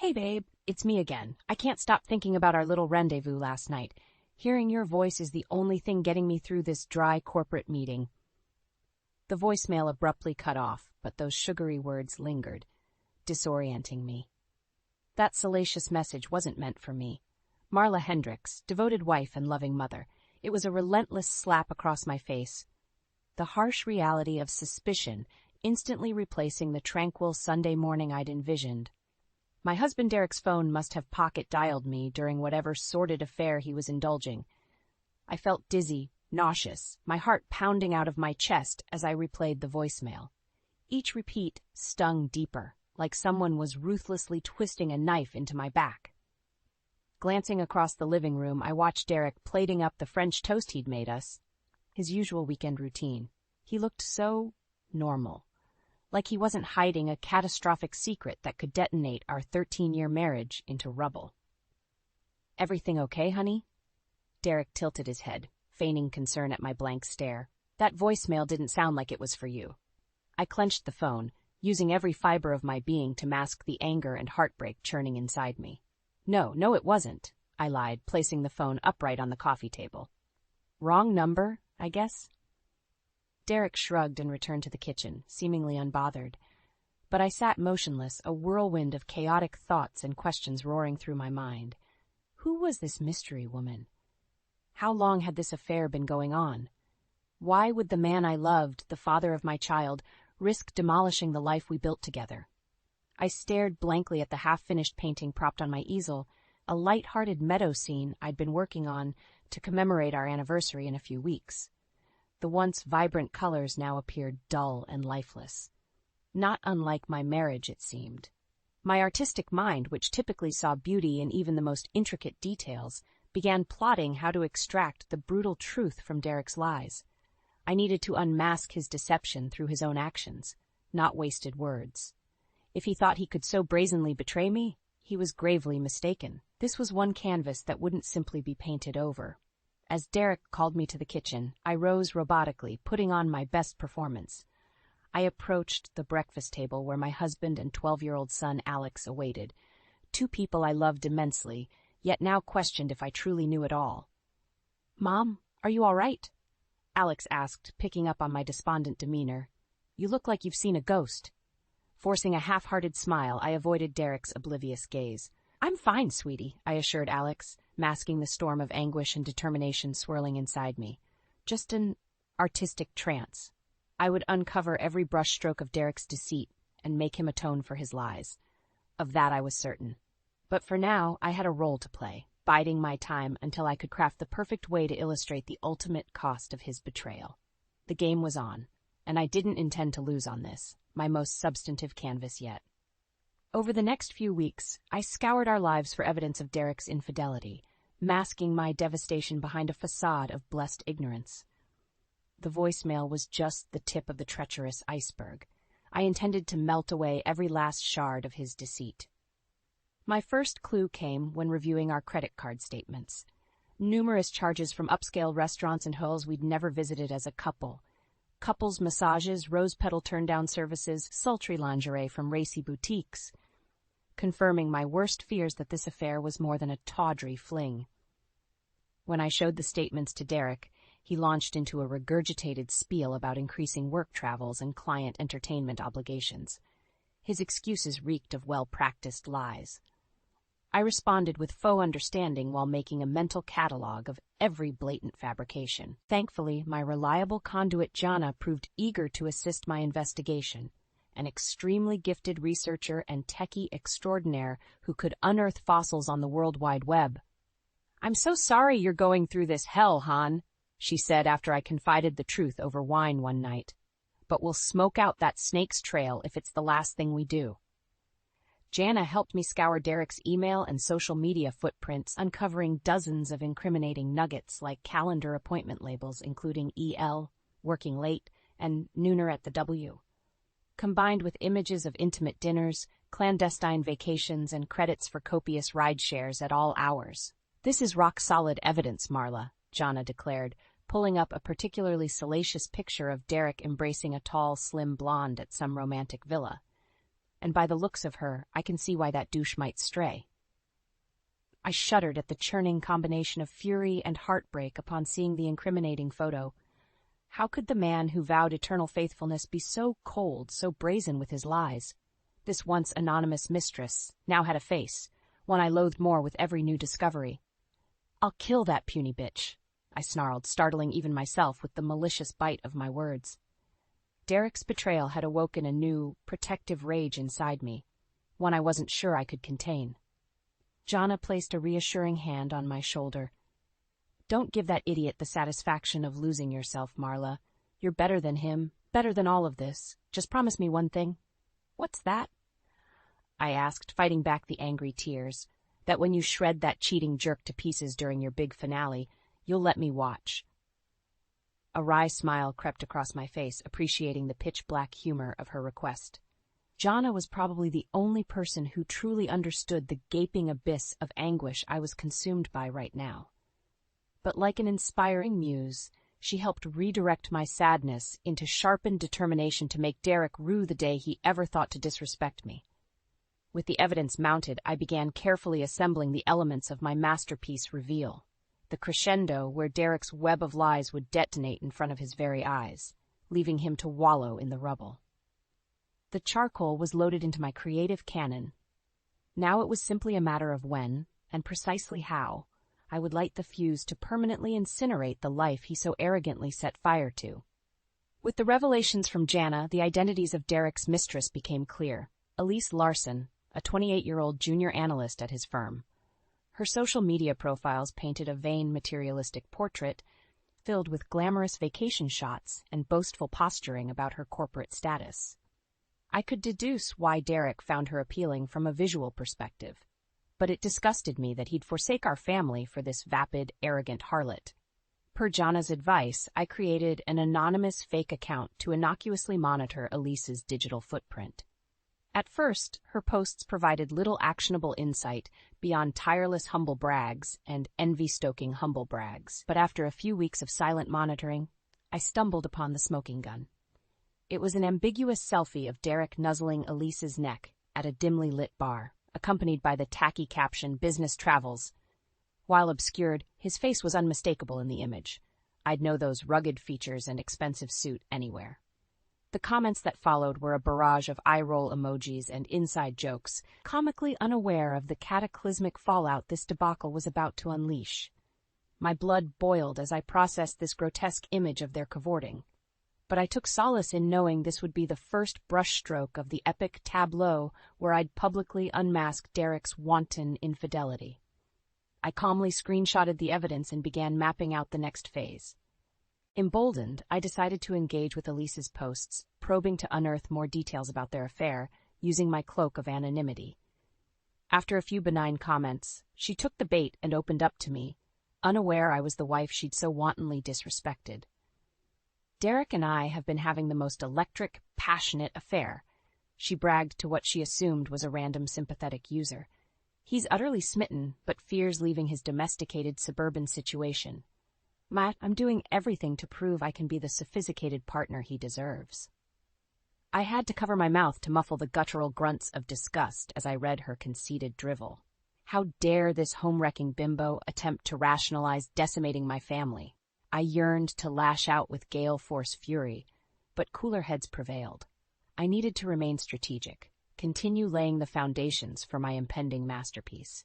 Hey babe, it's me again. I can't stop thinking about our little rendezvous last night. Hearing your voice is the only thing getting me through this dry corporate meeting. The voicemail abruptly cut off, but those sugary words lingered, disorienting me. That salacious message wasn't meant for me. Marla Hendricks, devoted wife and loving mother. It was a relentless slap across my face. The harsh reality of suspicion instantly replacing the tranquil Sunday morning I'd envisioned. My husband Derek's phone must have pocket-dialed me during whatever sordid affair he was indulging. I felt dizzy, nauseous, my heart pounding out of my chest as I replayed the voicemail. Each repeat stung deeper, like someone was ruthlessly twisting a knife into my back. Glancing across the living room, I watched Derek plating up the French toast he'd made us. His usual weekend routine. He looked so normal. Like he wasn't hiding a catastrophic secret that could detonate our 13-year marriage into rubble. "Everything okay, honey?" Derek tilted his head, feigning concern at my blank stare. "That voicemail didn't sound like it was for you." I clenched the phone, using every fiber of my being to mask the anger and heartbreak churning inside me. No, it wasn't," I lied, placing the phone upright on the coffee table. "Wrong number, I guess?" Derek shrugged and returned to the kitchen, seemingly unbothered. But I sat motionless, a whirlwind of chaotic thoughts and questions roaring through my mind. Who was this mystery woman? How long had this affair been going on? Why would the man I loved, the father of my child, risk demolishing the life we built together? I stared blankly at the half-finished painting propped on my easel, a light-hearted meadow scene I'd been working on to commemorate our anniversary in a few weeks. The once vibrant colors now appeared dull and lifeless. Not unlike my marriage, it seemed. My artistic mind, which typically saw beauty in even the most intricate details, began plotting how to extract the brutal truth from Derek's lies. I needed to unmask his deception through his own actions, not wasted words. If he thought he could so brazenly betray me, he was gravely mistaken. This was one canvas that wouldn't simply be painted over. As Derek called me to the kitchen, I rose robotically, putting on my best performance. I approached the breakfast table where my husband and 12-year-old son Alex awaited, two people I loved immensely, yet now questioned if I truly knew it all. "Mom, are you all right?" Alex asked, picking up on my despondent demeanor. "You look like you've seen a ghost." Forcing a half-hearted smile, I avoided Derek's oblivious gaze. "I'm fine, sweetie," I assured Alex, masking the storm of anguish and determination swirling inside me. Just an artistic trance. I would uncover every brushstroke of Derek's deceit and make him atone for his lies. Of that I was certain. But for now, I had a role to play, biding my time until I could craft the perfect way to illustrate the ultimate cost of his betrayal. The game was on, and I didn't intend to lose on this, my most substantive canvas yet. Over the next few weeks, I scoured our lives for evidence of Derek's infidelity, masking my devastation behind a facade of blessed ignorance. The voicemail was just the tip of the treacherous iceberg. I intended to melt away every last shard of his deceit. My first clue came when reviewing our credit card statements. Numerous charges from upscale restaurants and hotels we'd never visited as a couple. Couples massages, rose petal turn-down services, sultry lingerie from racy boutiques, confirming my worst fears that this affair was more than a tawdry fling. When I showed the statements to Derek, he launched into a regurgitated spiel about increasing work travels and client entertainment obligations. His excuses reeked of well-practiced lies. I responded with faux understanding while making a mental catalog of every blatant fabrication. Thankfully, my reliable conduit Jana proved eager to assist my investigation, an extremely gifted researcher and techie extraordinaire who could unearth fossils on the World Wide Web. "I'm so sorry you're going through this hell, Han," she said after I confided the truth over wine one night. "But we'll smoke out that snake's trail if it's the last thing we do." Jana helped me scour Derek's email and social media footprints, uncovering dozens of incriminating nuggets like calendar appointment labels including EL, working late, and nooner at the W. Combined with images of intimate dinners, clandestine vacations, and credits for copious ride shares at all hours. "This is rock-solid evidence, Marla," Jana declared, pulling up a particularly salacious picture of Derek embracing a tall, slim blonde at some romantic villa. and by the looks of her, I can see why that douche might stray. I shuddered at the churning combination of fury and heartbreak upon seeing the incriminating photo. How could the man who vowed eternal faithfulness be so cold, so brazen with his lies? This once anonymous mistress now had a face, one I loathed more with every new discovery. "I'll kill that puny bitch," I snarled, startling even myself with the malicious bite of my words. Derek's betrayal had awoken a new, protective rage inside me, one I wasn't sure I could contain. Jana placed a reassuring hand on my shoulder. "Don't give that idiot the satisfaction of losing yourself, Marla. You're better than him, better than all of this. Just promise me one thing." "What's that?" I asked, fighting back the angry tears. "That when you shred that cheating jerk to pieces during your big finale, you'll let me watch." A wry smile crept across my face, appreciating the pitch-black humor of her request. Jana was probably the only person who truly understood the gaping abyss of anguish I was consumed by right now. But like an inspiring muse, she helped redirect my sadness into sharpened determination to make Derek rue the day he ever thought to disrespect me. With the evidence mounted, I began carefully assembling the elements of my masterpiece reveal, the crescendo where Derek's web of lies would detonate in front of his very eyes, leaving him to wallow in the rubble. The charcoal was loaded into my creative cannon. Now it was simply a matter of when, and precisely how, I would light the fuse to permanently incinerate the life he so arrogantly set fire to. With the revelations from Jana, the identities of Derek's mistress became clear. Elise Larson, a 28-year-old junior analyst at his firm. Her social media profiles painted a vain, materialistic portrait filled with glamorous vacation shots and boastful posturing about her corporate status. I could deduce why Derek found her appealing from a visual perspective, but it disgusted me that he'd forsake our family for this vapid, arrogant harlot. Per Jana's advice, I created an anonymous fake account to innocuously monitor Elise's digital footprint. At first, her posts provided little actionable insight beyond tireless humble brags and envy-stoking humble brags. But after a few weeks of silent monitoring, I stumbled upon the smoking gun. It was an ambiguous selfie of Derek nuzzling Elise's neck at a dimly lit bar, accompanied by the tacky caption, "Business Travels." While obscured, his face was unmistakable in the image. I'd know those rugged features and expensive suit anywhere. The comments that followed were a barrage of eye-roll emojis and inside jokes, comically unaware of the cataclysmic fallout this debacle was about to unleash. My blood boiled as I processed this grotesque image of their cavorting. But I took solace in knowing this would be the first brushstroke of the epic tableau where I'd publicly unmask Derek's wanton infidelity. I calmly screenshotted the evidence and began mapping out the next phase. Emboldened, I decided to engage with Elise's posts, probing to unearth more details about their affair, using my cloak of anonymity. After a few benign comments, she took the bait and opened up to me, unaware I was the wife she'd so wantonly disrespected. "Derek and I have been having the most electric, passionate affair," she bragged to what she assumed was a random sympathetic user. "He's utterly smitten, but fears leaving his domesticated suburban situation. Matt, I'm doing everything to prove I can be the sophisticated partner he deserves." I had to cover my mouth to muffle the guttural grunts of disgust as I read her conceited drivel. How dare this home-wrecking bimbo attempt to rationalize decimating my family? I yearned to lash out with gale-force fury, but cooler heads prevailed. I needed to remain strategic, continue laying the foundations for my impending masterpiece.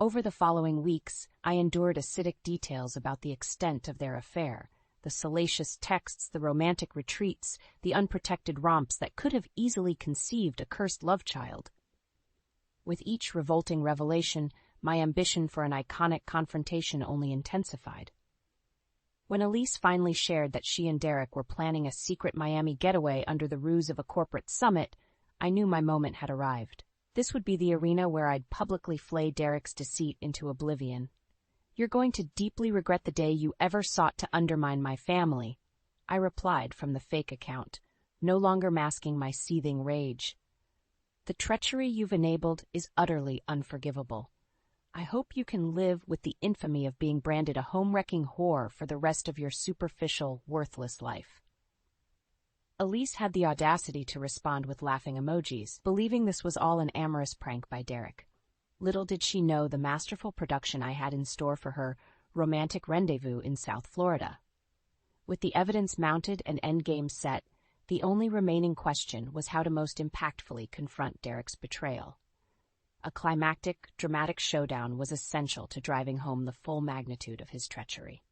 Over the following weeks, I endured acidic details about the extent of their affair, the salacious texts, the romantic retreats, the unprotected romps that could have easily conceived a cursed love child. With each revolting revelation, my ambition for an iconic confrontation only intensified. When Elise finally shared that she and Derek were planning a secret Miami getaway under the ruse of a corporate summit, I knew my moment had arrived. This would be the arena where I'd publicly flay Derek's deceit into oblivion. "You're going to deeply regret the day you ever sought to undermine my family," I replied from the fake account, no longer masking my seething rage. "The treachery you've enabled is utterly unforgivable. I hope you can live with the infamy of being branded a home-wrecking whore for the rest of your superficial, worthless life." Elise had the audacity to respond with laughing emojis, believing this was all an amorous prank by Derek. Little did she know the masterful production I had in store for her romantic rendezvous in South Florida. With the evidence mounted and endgame set, the only remaining question was how to most impactfully confront Derek's betrayal. A climactic, dramatic showdown was essential to driving home the full magnitude of his treachery.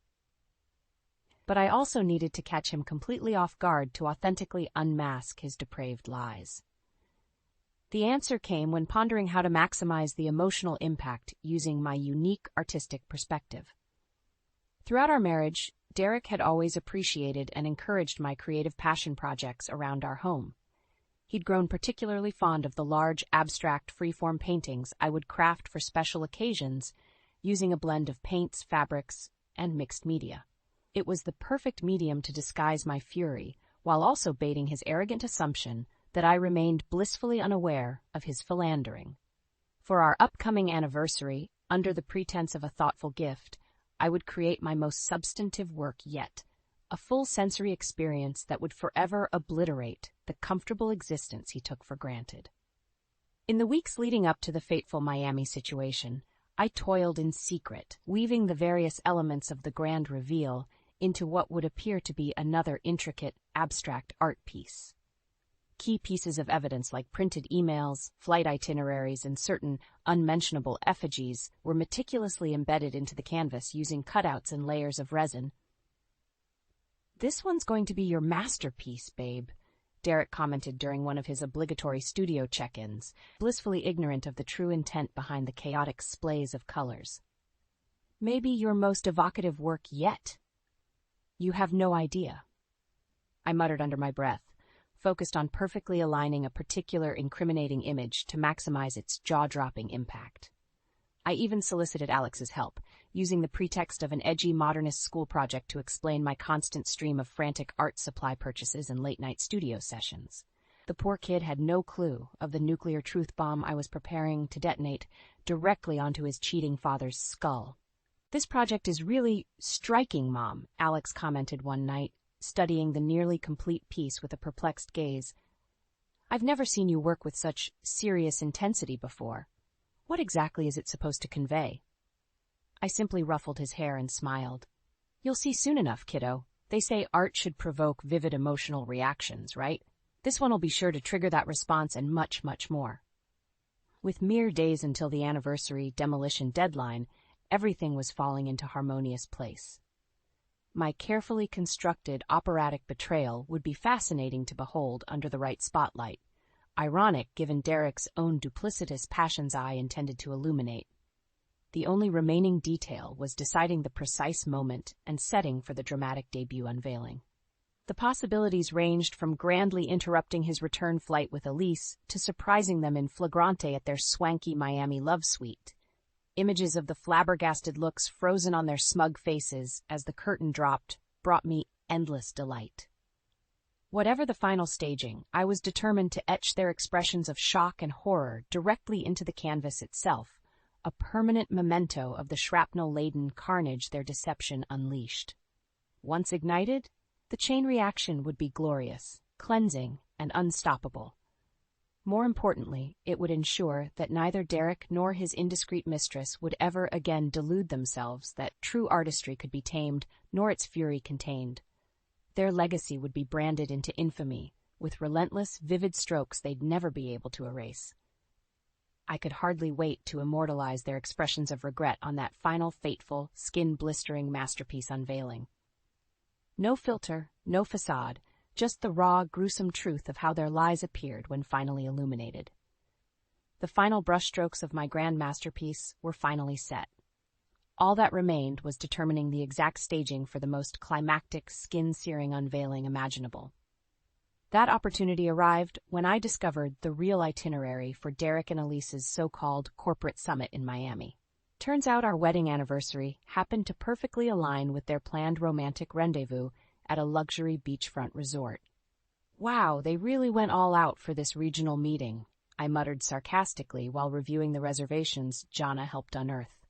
But I also needed to catch him completely off guard to authentically unmask his depraved lies. The answer came when pondering how to maximize the emotional impact using my unique artistic perspective. Throughout our marriage, Derek had always appreciated and encouraged my creative passion projects around our home. He'd grown particularly fond of the large, abstract, freeform paintings I would craft for special occasions using a blend of paints, fabrics, and mixed media. It was the perfect medium to disguise my fury, while also baiting his arrogant assumption that I remained blissfully unaware of his philandering. For our upcoming anniversary, under the pretense of a thoughtful gift, I would create my most substantive work yet, a full sensory experience that would forever obliterate the comfortable existence he took for granted. In the weeks leading up to the fateful Miami situation, I toiled in secret, weaving the various elements of the grand reveal into what would appear to be another intricate, abstract art piece. Key pieces of evidence like printed emails, flight itineraries, and certain unmentionable effigies were meticulously embedded into the canvas using cutouts and layers of resin. "This one's going to be your masterpiece, babe," Derek commented during one of his obligatory studio check-ins, blissfully ignorant of the true intent behind the chaotic splays of colors. "Maybe your most evocative work yet. You have no idea," I muttered under my breath, focused on perfectly aligning a particular incriminating image to maximize its jaw-dropping impact. I even solicited Alex's help, using the pretext of an edgy modernist school project to explain my constant stream of frantic art supply purchases and late-night studio sessions. The poor kid had no clue of the nuclear truth bomb I was preparing to detonate directly onto his cheating father's skull. "This project is really striking, Mom," Alex commented one night, studying the nearly complete piece with a perplexed gaze. "I've never seen you work with such serious intensity before. What exactly is it supposed to convey?" I simply ruffled his hair and smiled. "You'll see soon enough, kiddo. They say art should provoke vivid emotional reactions, right? This one will be sure to trigger that response and much, much more." With mere days until the anniversary demolition deadline, everything was falling into harmonious place. My carefully constructed operatic betrayal would be fascinating to behold under the right spotlight, ironic given Derek's own duplicitous passions I intended to illuminate. The only remaining detail was deciding the precise moment and setting for the dramatic debut unveiling. The possibilities ranged from grandly interrupting his return flight with Elise to surprising them in flagrante at their swanky Miami love suite. Images of the flabbergasted looks frozen on their smug faces as the curtain dropped brought me endless delight. Whatever the final staging, I was determined to etch their expressions of shock and horror directly into the canvas itself, a permanent memento of the shrapnel-laden carnage their deception unleashed. Once ignited, the chain reaction would be glorious, cleansing, and unstoppable. More importantly, it would ensure that neither Derek nor his indiscreet mistress would ever again delude themselves that true artistry could be tamed nor its fury contained. Their legacy would be branded into infamy, with relentless, vivid strokes they'd never be able to erase. I could hardly wait to immortalize their expressions of regret on that final fateful, skin-blistering masterpiece unveiling. No filter, no facade, just the raw, gruesome truth of how their lies appeared when finally illuminated. The final brushstrokes of my grand masterpiece were finally set. All that remained was determining the exact staging for the most climactic, skin-searing unveiling imaginable. That opportunity arrived when I discovered the real itinerary for Derek and Elise's so-called corporate summit in Miami. Turns out our wedding anniversary happened to perfectly align with their planned romantic rendezvous at a luxury beachfront resort. "Wow, they really went all out for this regional meeting," I muttered sarcastically while reviewing the reservations Jana helped unearth.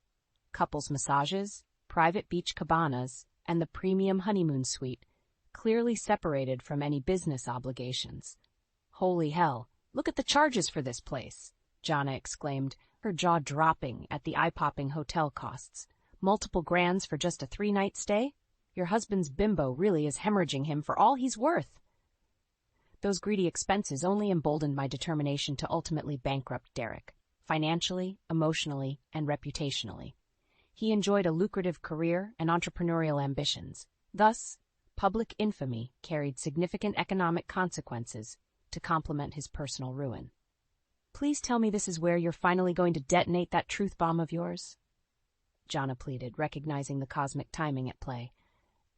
Couples massages, private beach cabanas, and the premium honeymoon suite clearly separated from any business obligations. "Holy hell, look at the charges for this place," Jana exclaimed, her jaw dropping at the eye-popping hotel costs. "Multiple grands for just a 3-night stay? Your husband's bimbo really is hemorrhaging him for all he's worth." Those greedy expenses only emboldened my determination to ultimately bankrupt Derek, financially, emotionally, and reputationally. He enjoyed a lucrative career and entrepreneurial ambitions. Thus, public infamy carried significant economic consequences to complement his personal ruin. "Please tell me this is where you're finally going to detonate that truth bomb of yours," Jana pleaded, recognizing the cosmic timing at play.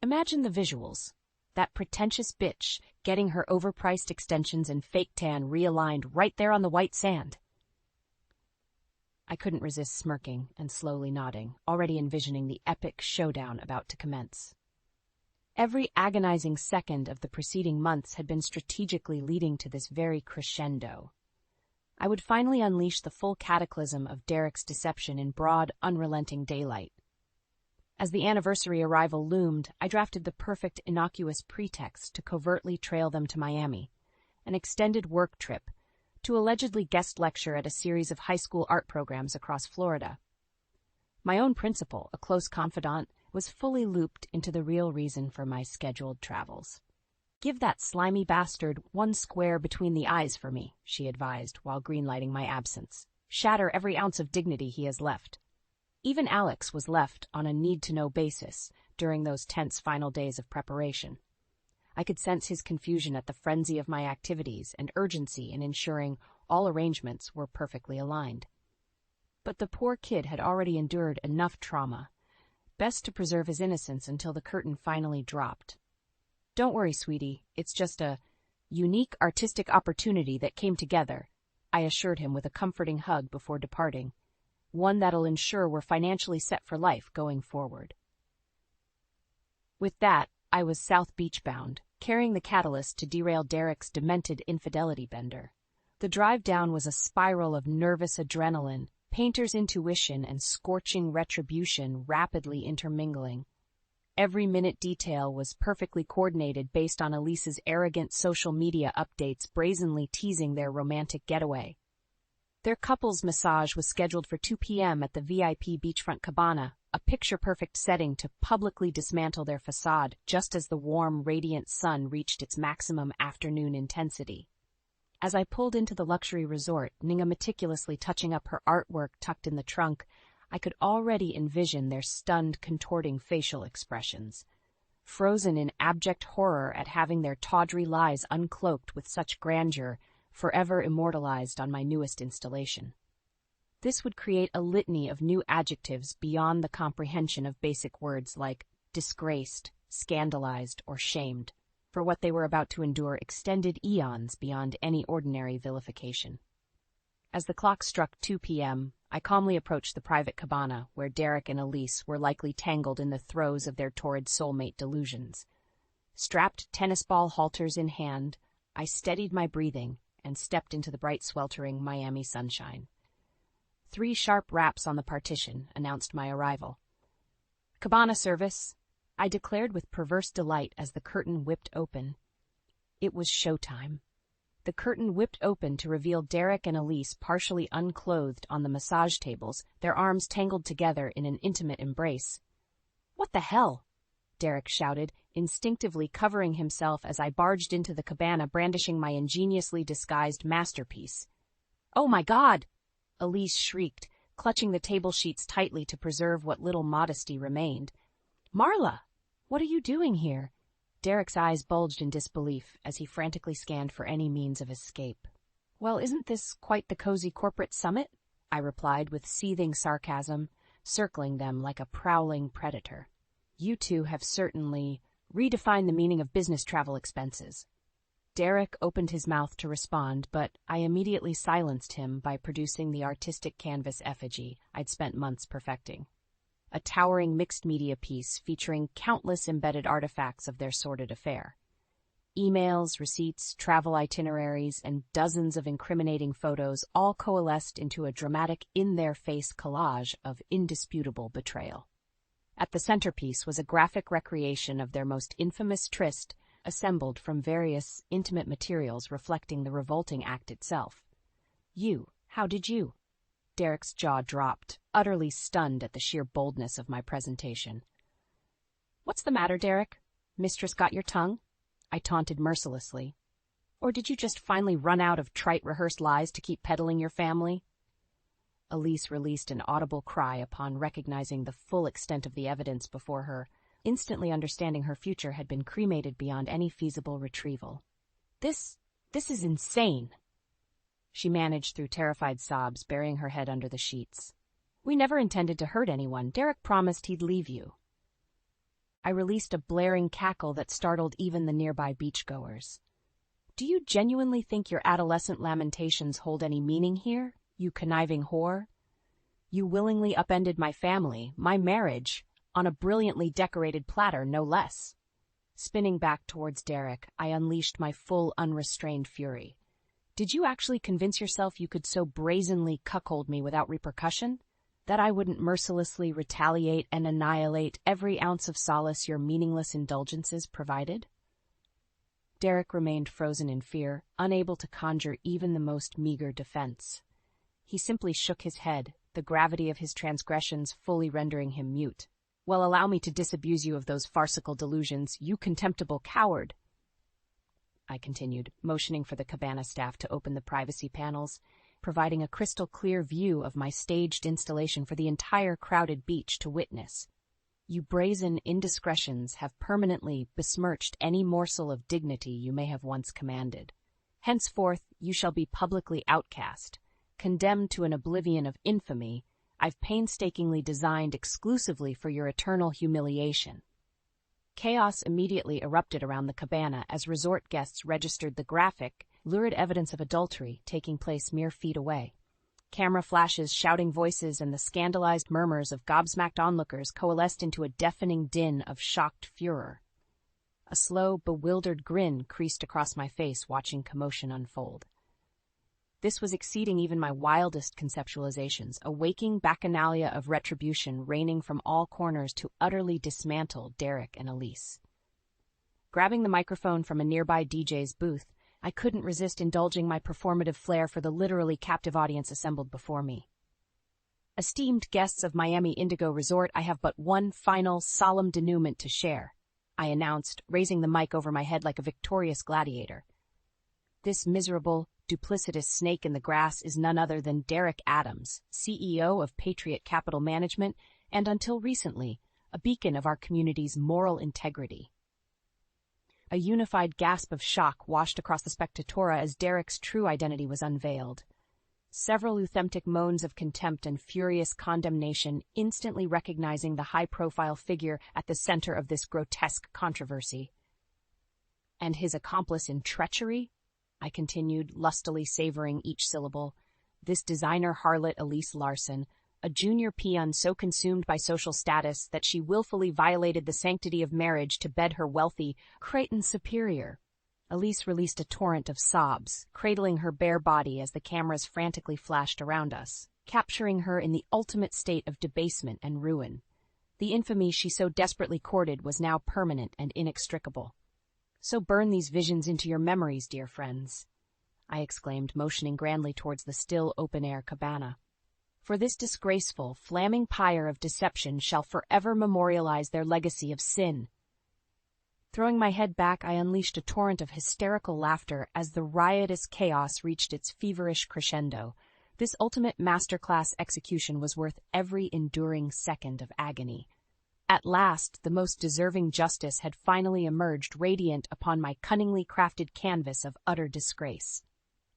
"Imagine the visuals. That pretentious bitch getting her overpriced extensions and fake tan realigned right there on the white sand." I couldn't resist smirking and slowly nodding, already envisioning the epic showdown about to commence. Every agonizing second of the preceding months had been strategically leading to this very crescendo. I would finally unleash the full cataclysm of Derek's deception in broad, unrelenting daylight. As the anniversary arrival loomed, I drafted the perfect innocuous pretext to covertly trail them to Miami, an extended work trip, to allegedly guest lecture at a series of high school art programs across Florida. My own principal, a close confidant, was fully looped into the real reason for my scheduled travels. "Give that slimy bastard one square between the eyes for me," she advised while greenlighting my absence. "Shatter every ounce of dignity he has left." Even Alex was left on a need-to-know basis during those tense final days of preparation. I could sense his confusion at the frenzy of my activities and urgency in ensuring all arrangements were perfectly aligned. But the poor kid had already endured enough trauma. Best to preserve his innocence until the curtain finally dropped. "Don't worry, sweetie, it's just a unique artistic opportunity that came together," I assured him with a comforting hug before departing. "One that'll ensure we're financially set for life going forward." With that, I was South Beach bound, carrying the catalyst to derail Derek's demented infidelity bender. The drive down was a spiral of nervous adrenaline, painter's intuition and scorching retribution rapidly intermingling. Every minute detail was perfectly coordinated based on Elise's arrogant social media updates brazenly teasing their romantic getaway. Their couple's massage was scheduled for 2 p.m. at the VIP beachfront cabana, a picture-perfect setting to publicly dismantle their facade just as the warm, radiant sun reached its maximum afternoon intensity. As I pulled into the luxury resort, Ninga meticulously touching up her artwork tucked in the trunk, I could already envision their stunned, contorting facial expressions. Frozen in abject horror at having their tawdry lies uncloaked with such grandeur, forever immortalized on my newest installation. This would create a litany of new adjectives beyond the comprehension of basic words like disgraced, scandalized, or shamed, for what they were about to endure extended eons beyond any ordinary vilification. As the clock struck 2 p.m., I calmly approached the private cabana where Derek and Elise were likely tangled in the throes of their torrid soulmate delusions. Strapped tennis ball halters in hand, I steadied my breathing and stepped into the bright sweltering Miami sunshine. 3 sharp raps on the partition announced my arrival. "Cabana service," I declared with perverse delight as the curtain whipped open. It was showtime. The curtain whipped open to reveal Derek and Elise partially unclothed on the massage tables, their arms tangled together in an intimate embrace. "What the hell?" Derek shouted, instinctively covering himself as I barged into the cabana brandishing my ingeniously disguised masterpiece. "Oh my God!" Elise shrieked, clutching the table sheets tightly to preserve what little modesty remained. "Marla, what are you doing here?" Derek's eyes bulged in disbelief as he frantically scanned for any means of escape. "Well, isn't this quite the cozy corporate summit?" I replied with seething sarcasm, circling them like a prowling predator. "You two have certainly redefined the meaning of business travel expenses." Derek opened his mouth to respond, but I immediately silenced him by producing the artistic canvas effigy I'd spent months perfecting. A towering mixed-media piece featuring countless embedded artifacts of their sordid affair. Emails, receipts, travel itineraries, and dozens of incriminating photos all coalesced into a dramatic in-their-face collage of indisputable betrayal. At the centerpiece was a graphic recreation of their most infamous tryst, assembled from various intimate materials reflecting the revolting act itself. How did you? Derek's jaw dropped, utterly stunned at the sheer boldness of my presentation. What's the matter, Derek? Mistress got your tongue? I taunted mercilessly. Or did you just finally run out of trite rehearsed lies to keep peddling your family? Elise released an audible cry upon recognizing the full extent of the evidence before her, instantly understanding her future had been cremated beyond any feasible retrieval. This is insane. She managed through terrified sobs, burying her head under the sheets. We never intended to hurt anyone. Derek promised he'd leave you. I released a blaring cackle that startled even the nearby beachgoers. Do you genuinely think your adolescent lamentations hold any meaning here, you conniving whore? You willingly upended my family, my marriage, on a brilliantly decorated platter, no less. Spinning back towards Derek, I unleashed my full, unrestrained fury. Did you actually convince yourself you could so brazenly cuckold me without repercussion? That I wouldn't mercilessly retaliate and annihilate every ounce of solace your meaningless indulgences provided? Derek remained frozen in fear, unable to conjure even the most meager defense. He simply shook his head, the gravity of his transgressions fully rendering him mute. Well, allow me to disabuse you of those farcical delusions, you contemptible coward, I continued, motioning for the cabana staff to open the privacy panels, providing a crystal-clear view of my staged installation for the entire crowded beach to witness. You brazen indiscretions have permanently besmirched any morsel of dignity you may have once commanded. Henceforth, you shall be publicly outcast, condemned to an oblivion of infamy I've painstakingly designed exclusively for your eternal humiliation. Chaos immediately erupted around the cabana as resort guests registered the graphic, lurid evidence of adultery taking place mere feet away. Camera flashes, shouting voices, and the scandalized murmurs of gobsmacked onlookers coalesced into a deafening din of shocked furor. A slow, bewildered grin creased across my face watching commotion unfold. This was exceeding even my wildest conceptualizations, a waking bacchanalia of retribution raining from all corners to utterly dismantle Derek and Elise. Grabbing the microphone from a nearby DJ's booth, I couldn't resist indulging my performative flair for the literally captive audience assembled before me. Esteemed guests of Miami Indigo Resort, I have but one final, solemn denouement to share, I announced, raising the mic over my head like a victorious gladiator. This miserable, duplicitous snake in the grass is none other than Derek Adams, CEO of Patriot Capital Management, and until recently, a beacon of our community's moral integrity. A unified gasp of shock washed across the spectatora as Derek's true identity was unveiled. Several euthymtic moans of contempt and furious condemnation instantly recognizing the high-profile figure at the center of this grotesque controversy. And his accomplice in treachery? I continued, lustily savoring each syllable. This designer harlot Elise Larson, a junior peon so consumed by social status that she willfully violated the sanctity of marriage to bed her wealthy Creighton superior. Elise released a torrent of sobs, cradling her bare body as the cameras frantically flashed around us, capturing her in the ultimate state of debasement and ruin. The infamy she so desperately courted was now permanent and inextricable. So burn these visions into your memories, dear friends, I exclaimed, motioning grandly towards the still open-air cabana. For this disgraceful, flaming pyre of deception shall forever memorialize their legacy of sin. Throwing my head back, I unleashed a torrent of hysterical laughter as the riotous chaos reached its feverish crescendo. This ultimate masterclass execution was worth every enduring second of agony. At last, the most deserving justice had finally emerged radiant upon my cunningly crafted canvas of utter disgrace.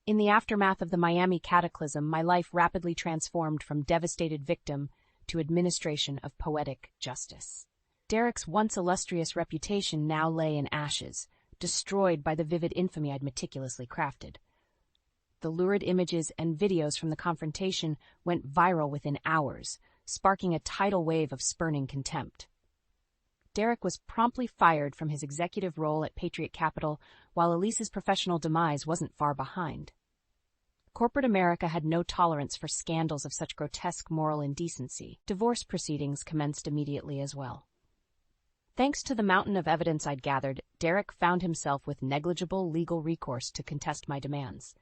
In the aftermath of the Miami cataclysm, my life rapidly transformed from devastated victim to administration of poetic justice. Derek's once illustrious reputation now lay in ashes, destroyed by the vivid infamy I'd meticulously crafted. The lurid images and videos from the confrontation went viral within hours, sparking a tidal wave of spurning contempt. Derek was promptly fired from his executive role at Patriot Capital, while Elise's professional demise wasn't far behind. Corporate America had no tolerance for scandals of such grotesque moral indecency. Divorce proceedings commenced immediately as well. Thanks to the mountain of evidence I'd gathered, Derek found himself with negligible legal recourse to contest my demands.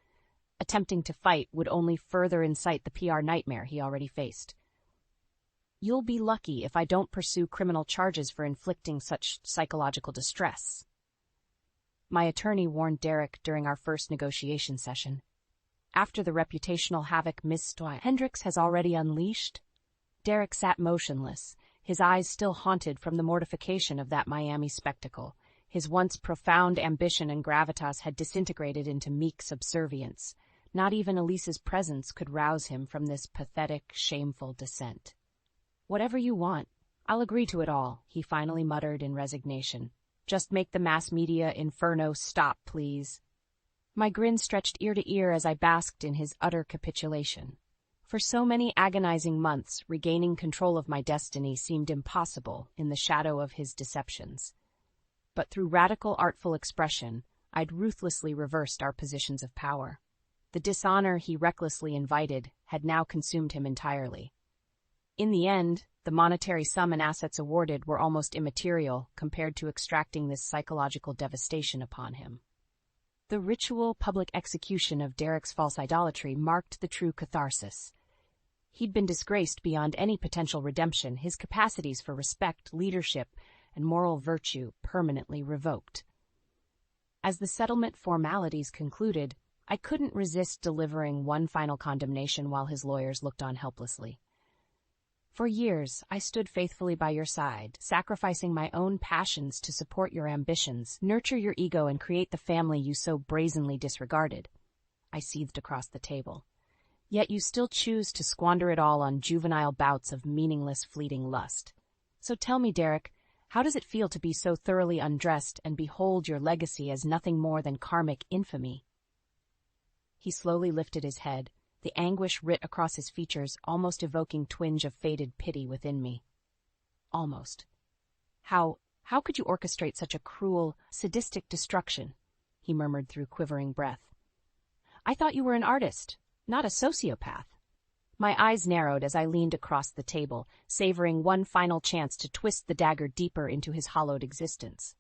Attempting to fight would only further incite the PR nightmare he already faced. "You'll be lucky if I don't pursue criminal charges for inflicting such psychological distress," my attorney warned Derek during our first negotiation session. "After the reputational havoc Miss Hendricks has already unleashed." Derek sat motionless, his eyes still haunted from the mortification of that Miami spectacle. His once profound ambition and gravitas had disintegrated into meek subservience. Not even Elise's presence could rouse him from this pathetic, shameful descent. "Whatever you want, I'll agree to it all," he finally muttered in resignation. "Just make the mass media inferno stop, please." My grin stretched ear to ear as I basked in his utter capitulation. For so many agonizing months, regaining control of my destiny seemed impossible in the shadow of his deceptions. But through radical, artful expression, I'd ruthlessly reversed our positions of power. The dishonor he recklessly invited had now consumed him entirely. In the end, the monetary sum and assets awarded were almost immaterial compared to extracting this psychological devastation upon him. The ritual public execution of Derek's false idolatry marked the true catharsis. He'd been disgraced beyond any potential redemption, his capacities for respect, leadership, and moral virtue permanently revoked. As the settlement formalities concluded, I couldn't resist delivering one final condemnation while his lawyers looked on helplessly. "For years, I stood faithfully by your side, sacrificing my own passions to support your ambitions, nurture your ego, and create the family you so brazenly disregarded," I seethed across the table. "Yet you still choose to squander it all on juvenile bouts of meaningless, fleeting lust. So tell me, Derek, how does it feel to be so thoroughly undressed and behold your legacy as nothing more than karmic infamy?" He slowly lifted his head, the anguish writ across his features almost evoking twinge of faded pity within me. "Almost. How could you orchestrate such a cruel, sadistic destruction?" he murmured through quivering breath. "I thought you were an artist, not a sociopath." My eyes narrowed as I leaned across the table, savoring one final chance to twist the dagger deeper into his hollowed existence.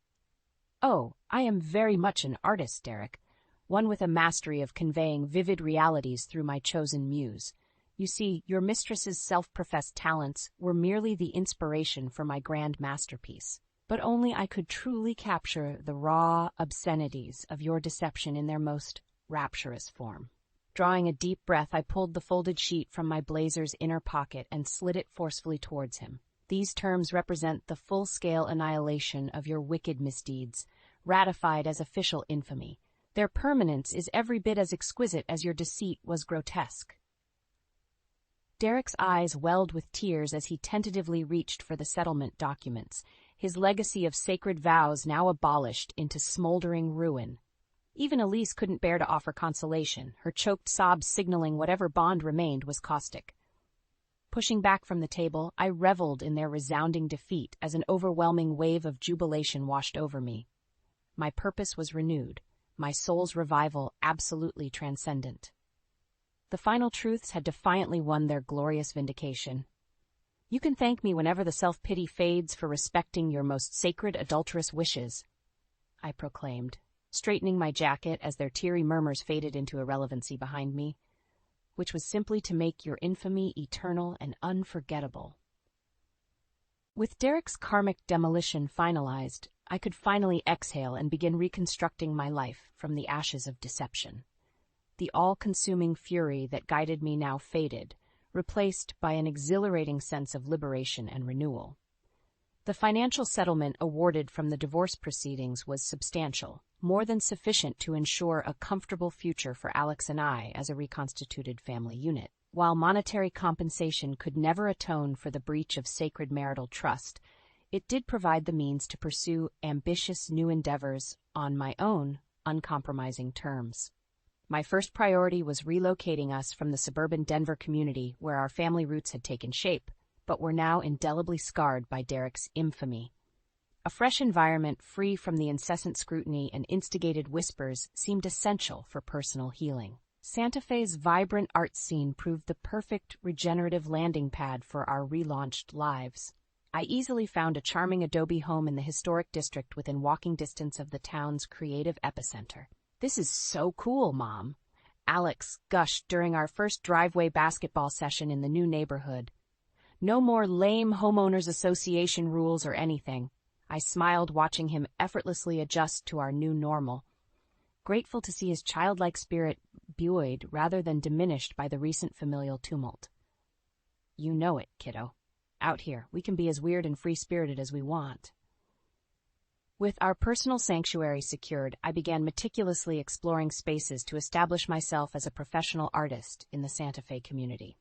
"Oh, I am very much an artist, Derek. One with a mastery of conveying vivid realities through my chosen muse. You see, your mistress's self-professed talents were merely the inspiration for my grand masterpiece. But only I could truly capture the raw obscenities of your deception in their most rapturous form." Drawing a deep breath, I pulled the folded sheet from my blazer's inner pocket and slid it forcefully towards him. "These terms represent the full-scale annihilation of your wicked misdeeds, ratified as official infamy. Their permanence is every bit as exquisite as your deceit was grotesque." Derek's eyes welled with tears as he tentatively reached for the settlement documents, his legacy of sacred vows now abolished into smoldering ruin. Even Elise couldn't bear to offer consolation, her choked sobs signaling whatever bond remained was caustic. Pushing back from the table, I reveled in their resounding defeat as an overwhelming wave of jubilation washed over me. My purpose was renewed, my soul's revival absolutely transcendent. The final truths had defiantly won their glorious vindication. "You can thank me whenever the self-pity fades for respecting your most sacred adulterous wishes," I proclaimed, straightening my jacket as their teary murmurs faded into irrelevancy behind me, "which was simply to make your infamy eternal and unforgettable." With Derek's karmic demolition finalized, I could finally exhale and begin reconstructing my life from the ashes of deception. The all-consuming fury that guided me now faded, replaced by an exhilarating sense of liberation and renewal. The financial settlement awarded from the divorce proceedings was substantial, more than sufficient to ensure a comfortable future for Alex and I as a reconstituted family unit. While monetary compensation could never atone for the breach of sacred marital trust, it did provide the means to pursue ambitious new endeavors on my own uncompromising terms. My first priority was relocating us from the suburban Denver community where our family roots had taken shape, but were now indelibly scarred by Derek's infamy. A fresh environment free from the incessant scrutiny and instigated whispers seemed essential for personal healing. Santa Fe's vibrant art scene proved the perfect regenerative landing pad for our relaunched lives. I easily found a charming adobe home in the historic district within walking distance of the town's creative epicenter. "This is so cool, Mom," Alex gushed during our first driveway basketball session in the new neighborhood. "No more lame homeowners association rules or anything." I smiled, watching him effortlessly adjust to our new normal, grateful to see his childlike spirit buoyed rather than diminished by the recent familial tumult. "You know it, kiddo. Out here, we can be as weird and free-spirited as we want." With our personal sanctuary secured, I began meticulously exploring spaces to establish myself as a professional artist in the Santa Fe community.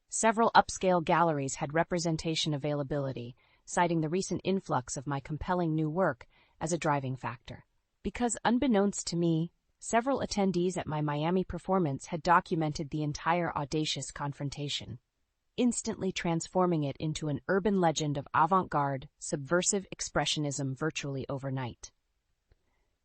Several upscale galleries had representation availability, citing the recent influx of my compelling new work as a driving factor. Because unbeknownst to me, several attendees at my Miami performance had documented the entire audacious confrontation, instantly transforming it into an urban legend of avant-garde, subversive expressionism virtually overnight.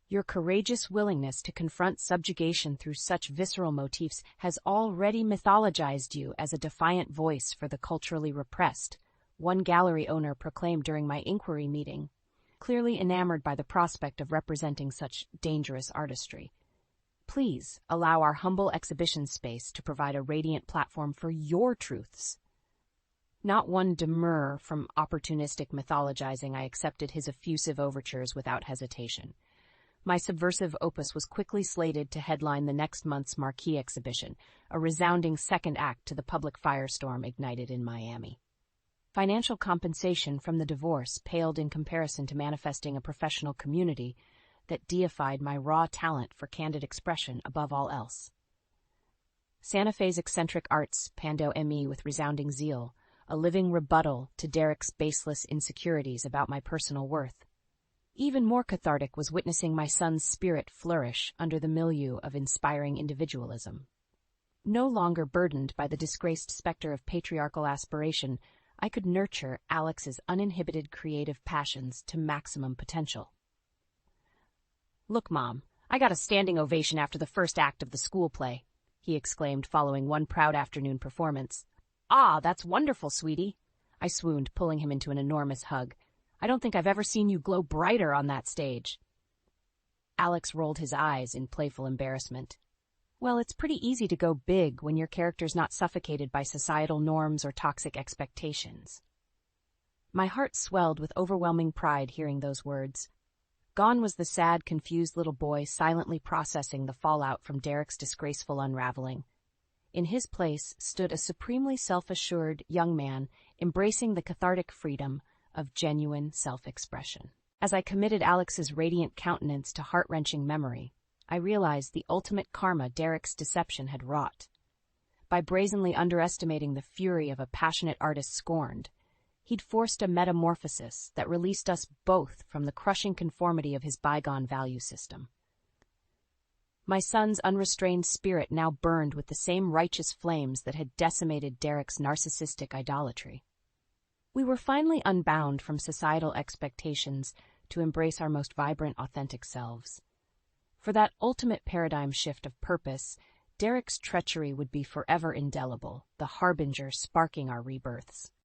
Your courageous willingness to confront subjugation through such visceral motifs has already mythologized you as a defiant voice for the culturally repressed, one gallery owner proclaimed during my inquiry meeting, clearly enamored by the prospect of representing such dangerous artistry. "Please allow our humble exhibition space to provide a radiant platform for your truths." Not one demur from opportunistic mythologizing, I accepted his effusive overtures without hesitation. My subversive opus was quickly slated to headline the next month's marquee exhibition, a resounding second act to the public firestorm ignited in Miami. Financial compensation from the divorce paled in comparison to manifesting a professional community that deified my raw talent for candid expression above all else. Santa Fe's eccentric arts pando me with resounding zeal, a living rebuttal to Derek's baseless insecurities about my personal worth. Even more cathartic was witnessing my son's spirit flourish under the milieu of inspiring individualism. No longer burdened by the disgraced specter of patriarchal aspiration, I could nurture Alex's uninhibited creative passions to maximum potential. "Look, Mom, I got a standing ovation after the first act of the school play," he exclaimed following one proud afternoon performance. "Ah, that's wonderful, sweetie." I swooned, pulling him into an enormous hug. "I don't think I've ever seen you glow brighter on that stage." Alex rolled his eyes in playful embarrassment. "Well, it's pretty easy to go big when your character's not suffocated by societal norms or toxic expectations." My heart swelled with overwhelming pride hearing those words. Gone was the sad, confused little boy silently processing the fallout from Derek's disgraceful unraveling. In his place stood a supremely self-assured young man embracing the cathartic freedom of genuine self-expression. As I committed Alex's radiant countenance to heart-wrenching memory, I realized the ultimate karma Derek's deception had wrought. By brazenly underestimating the fury of a passionate artist scorned, he'd forced a metamorphosis that released us both from the crushing conformity of his bygone value system. My son's unrestrained spirit now burned with the same righteous flames that had decimated Derek's narcissistic idolatry. We were finally unbound from societal expectations to embrace our most vibrant, authentic selves. For that ultimate paradigm shift of purpose, Derek's treachery would be forever indelible, the harbinger sparking our rebirths.